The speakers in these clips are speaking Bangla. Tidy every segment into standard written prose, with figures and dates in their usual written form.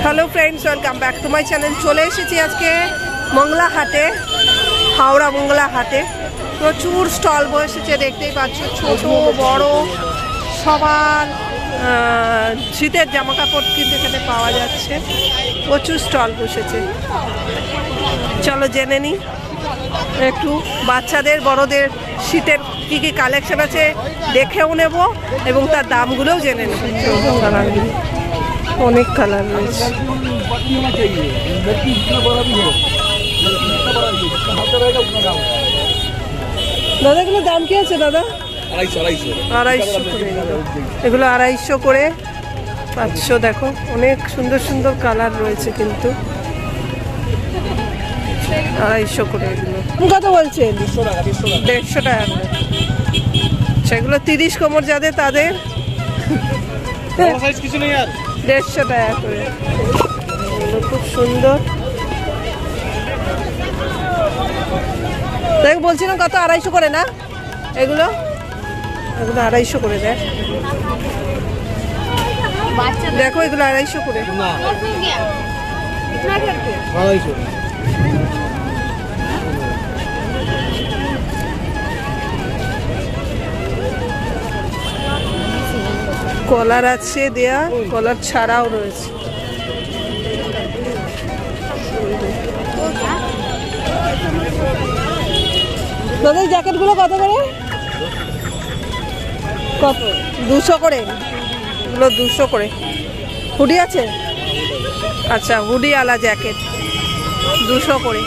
Hello friends, welcome back to my channel. চলে এসেছি আজকে মংলা হাটে, হাওড়া মংলা হাটে। প্রচুর স্টল বসেছে, দেখতেই পাচ্ছ, ছোট বড় সবার শীতের জামা কাপড় কিন্তু এখানে পাওয়া যাচ্ছে। প্রচুর স্টল বসেছে। চলো জেনে নিই একটু বাচ্চাদের বড়দের শীতের কী কী কালেকশন আছে, দেখেও নেব এবং তার দামগুলোও জেনে নেব। অনেক কালার রয়েছে। দাদা এগুলো দাম কি আছে দাদা? 250 করে। এগুলো 250 করে, 500। দেখো অনেক সুন্দর সুন্দর কালার রয়েছে কিন্তু 250 করে। এগুলো কত বলছেন? 150 টাকা করে। সেগুলো 30 কোমর যাদের তাদের 150 টাকা করে। এগুলো খুব সুন্দর। দেখ বলছিলাম কত? 250 করে না? এগুলো 250 করে দেখ। দেখো এগুলো 250 করে। কলার আছে দেয়া, কলার ছাড়াও রয়েছে। দাদা এই জ্যাকেটগুলো কত করে? কত? 200 করে। এগুলো 200 করে। হুডি আছে? আচ্ছা, হুডি আলা জ্যাকেট 200 করে।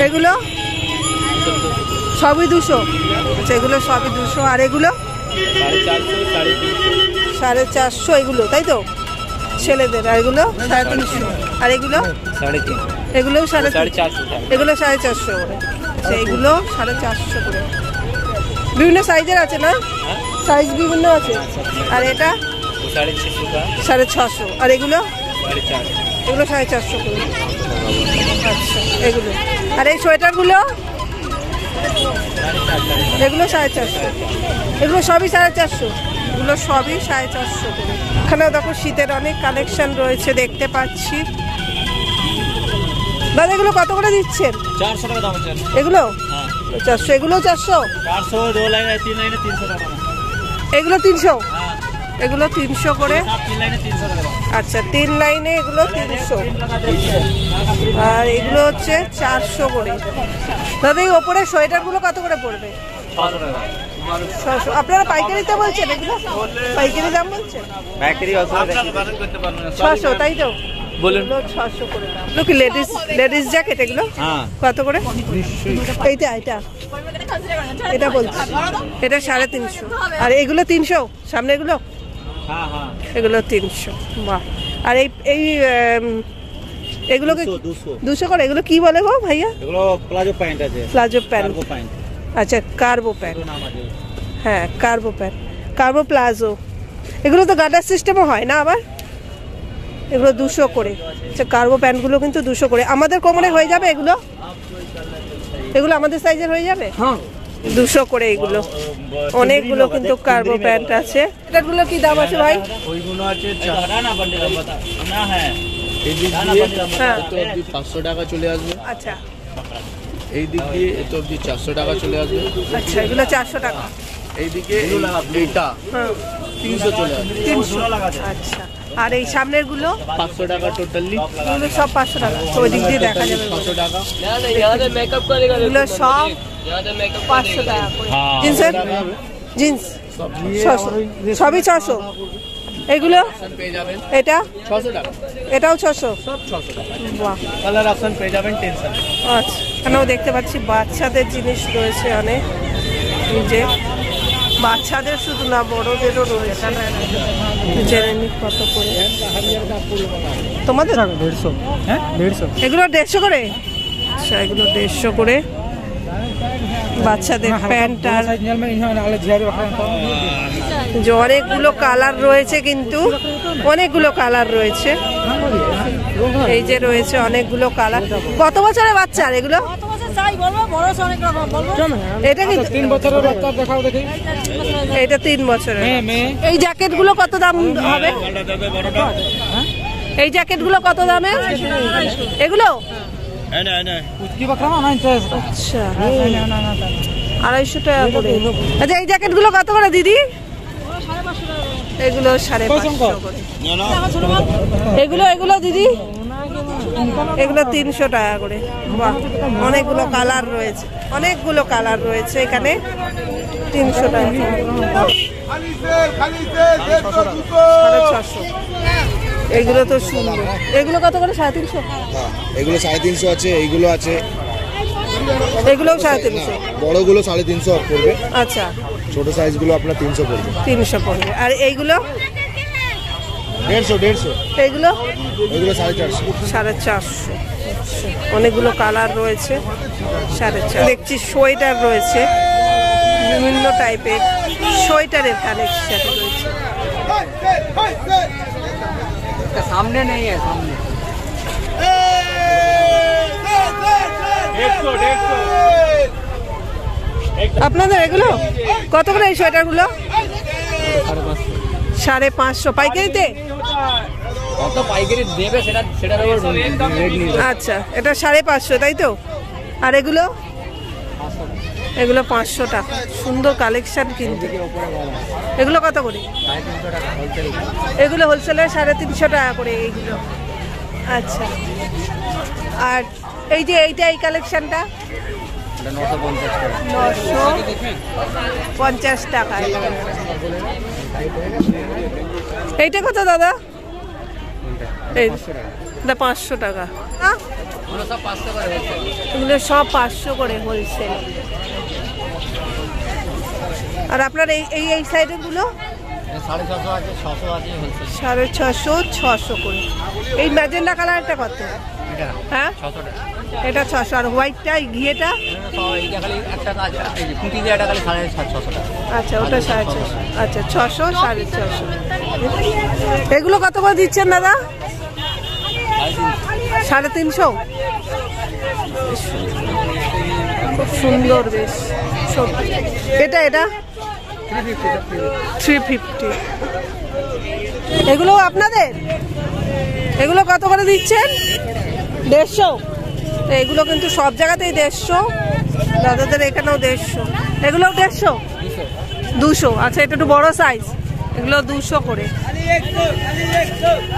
এগুলো সবই 200? আচ্ছা, এগুলো সবই 200। আর এগুলো 450 এগুলো, তাই তো ছেলেদের? আর এগুলো 350। আর এগুলো 350। এগুলোও 450। এগুলো 450 করে। আচ্ছা, এগুলো 450 করে। বিভিন্ন সাইজের আছে না? সাইজ বিভিন্ন আছে। আর এটা 650। আর এগুলো 450 করে। আচ্ছা, এগুলো। আর এই সোয়েটারগুলো? এগুলো 450। এগুলো সবই 450। এগুলো সবই 450 করে। এখানেও দেখো শীতের অনেক কালেকশন রয়েছে, দেখতে পাচ্ছি। দাদা এগুলো কত করে দিচ্ছেন? 400 টাকা দাম আছে এগুলো। 400। এগুলো 400। 400 2 লাইনে 3 লাইনে 300 টাকা। এগুলো 300। এগুলো 300 করে। 3 লাইনে 300 টাকা। আচ্ছা, 3 লাইনে এগুলো 300। আর এগুলো হচ্ছে 400 করে। দাদা এই ওপরে সোয়েটারগুলো কত করে পড়বে? 600 টাকা। 600। আপনারা পাইকারিতে বলছেন? এগুলো পাইকারি দাম বলছেন? পাইকারি আছে, আপনারা বাজার করতে পারবেন না। 600, তাই তো? বলুন। 600 করে দাম। এগুলো কি লেডিস জ্যাকেট? এগুলো কত করে? এটা বলছি, এটা 350। আর এগুলো 300 সামনে এগুলো? এগুলো 300। বাহ। আর এই এগুলোকে 200 করে। এগুলো কি বলে গো ভাইয়া? এগুলো প্লাজো প্যান্ট আছে। Palazzo pant. আচ্ছা, কার্বো প্যান্ট। হ্যাঁ, কার্বো প্যান্ট, কার্বো প্লাজো। এগুলো তো গার্ডার সিস্টেমও হয় না আবার? এগুলো 200 করে। আচ্ছা, কার্বো প্যান্টগুলো কিন্তু 200 করে। আমাদের কোমরে হয়ে যাবে এগুলো? এগুলো আমাদের সাইজের হয়ে যাবে? হ্যাঁ, 200 করে। এগুলো অনেকগুলো কিন্তু কার্বো প্যান্ট আছে। এটাগুলো কি দাম আছে ভাই? ওইগুলো আছে না। হ্যাঁ, এই দিক দিয়ে এত অবধি 500 টাকা চলে আসবে। আচ্ছা, এই দিক দিয়ে এত অবধি 400 টাকা চলে আসবে। আচ্ছা, এগুলো 400 টাকা। এইদিকে এইটা 300 চলে আসবে। 300। আচ্ছা, আর এই সামনের গুলো 500 টাকা টোটালি। এগুলো সব 500 টাকা। তো ওই দিক দিয়ে দেখা যাবে 600 টাকা। এগুলো সব 500 টাকা করে। জিন্স সবই 600। এগুলো পেয়ে যাবেন এটা 600 টাকা। এটাও 600। সব 600 টাকা। বাহ। কালার অপশন পেয়ে যাবেন টেনশন। আচ্ছা, এখানেও দেখতে পাচ্ছি বাচ্চাদের জিনিস রয়েছে অনেক। যে বাচ্চাদের শুধু না, বড়দেরও রয়েছে। জেনে নি কত করে তোমাদের? 150। হ্যাঁ, 150। এগুলো 150 করে। আচ্ছা, এগুলো 150 করে। বাচ্চাদের প্যান্ট। আর যে অনেকগুলো কালার রয়েছে, কিন্তু অনেকগুলো কালার রয়েছে। এই যে রয়েছে অনেকগুলো কালার। কত বছরের বাচ্চা এগুলো? এটা কি 3 বছরের বাচ্চা দেখাও দেখি এটা 3 বছরের। মেয়ে এই জ্যাকেটগুলো কত দাম হবে? এই জ্যাকেটগুলো কত দামের এগুলো? उसकी बकरा ना 900 আচ্ছা, ना 250 টাকা করে। আচ্ছা, এই জ্যাকেটগুলো কত করে দিদি? এগুলো 550 করে। এগুলো এগুলো দিদি এগুলো 300 টাকা করে। বাহ, অনেকগুলো কালার রয়েছে, অনেকগুলো কালার রয়েছে এখানে। 300 টাকা, 650। এগুলো তো সুন্দর। এগুলো কত করে? 350। এগুলো 350 আছে, এইগুলো আছে, এগুলোও 350। বড়গুলো 350 পড়বে, আচ্ছা, ছোট সাইজগুলো আপনার 300 পড়বে। 300 পড়বে। আর এইগুলো 150 এইগুলো এগুলো 450। 450। অনেকগুলো কালার রয়েছে। 450। দেখছি সোয়েটার রয়েছে, বিভিন্ন টাইপের সোয়েটারের কালেকশন রয়েছে। सामने नहीं है, सामने 150 আপনাদের এগুলো কত করে এই সোয়েটারগুলো? 550 পাইকারিতে। কত পাইকারি দেবে সেটার উপর রেট নিয়ে। আচ্ছা, এটা 550 তাই তো? আর এগুলো? এগুলো 500 টাকা। সুন্দর কালেকশন কিন্তু। এগুলো কত করে? এগুলো হোলসেলে 350 টাকা করে এইগুলো। আচ্ছা, আর এই যে এই কালেকশনটা 950 টাকা। এইটা কত দাদা? এটা 500 টাকা। এগুলো সব 500 করে হোলসেল। আর আপনার এই সাইডের গুলো 650 আছে, 600 আছে হোলসেল। 650, 600 করে। এই ম্যাজেন্ডা কালারটা কত? হ্যাঁ, 600 টাকা। এটা 600। আর হোয়াইটটা, ঘিয়েটা? এইটা খালি একটা কাজ, এই যে পুঁটি দেওয়াটা খালি 650 টাকা। আচ্ছা, ওটা 650। আচ্ছা, 600, 650। এগুলো কত করে দিচ্ছেন দাদা? 350। খুব সুন্দর, বেশ ছোট। এটা 350। এগুলো আপনাদের? এগুলো কত করে দিচ্ছেন? 150। এগুলো কিন্তু সব জায়গাতেই 150, দাদাদের এখানেও 150। এগুলোও 150, 200। আচ্ছা, এটা একটু বড় সাইজ, এগুলো 200 করে।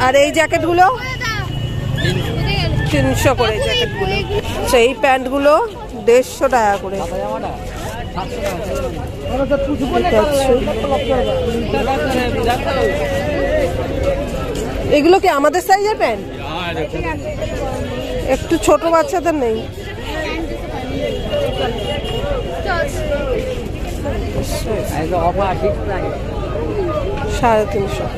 আর এই জ্যাকেটগুলো 300 করে জ্যাকেটগুলো। আচ্ছা, এই প্যান্টগুলো 150 টাকা করে। এগুলো কি আমাদের সাইজের প্যান্ট? একটু ছোট বাচ্চাদের নেই? 350।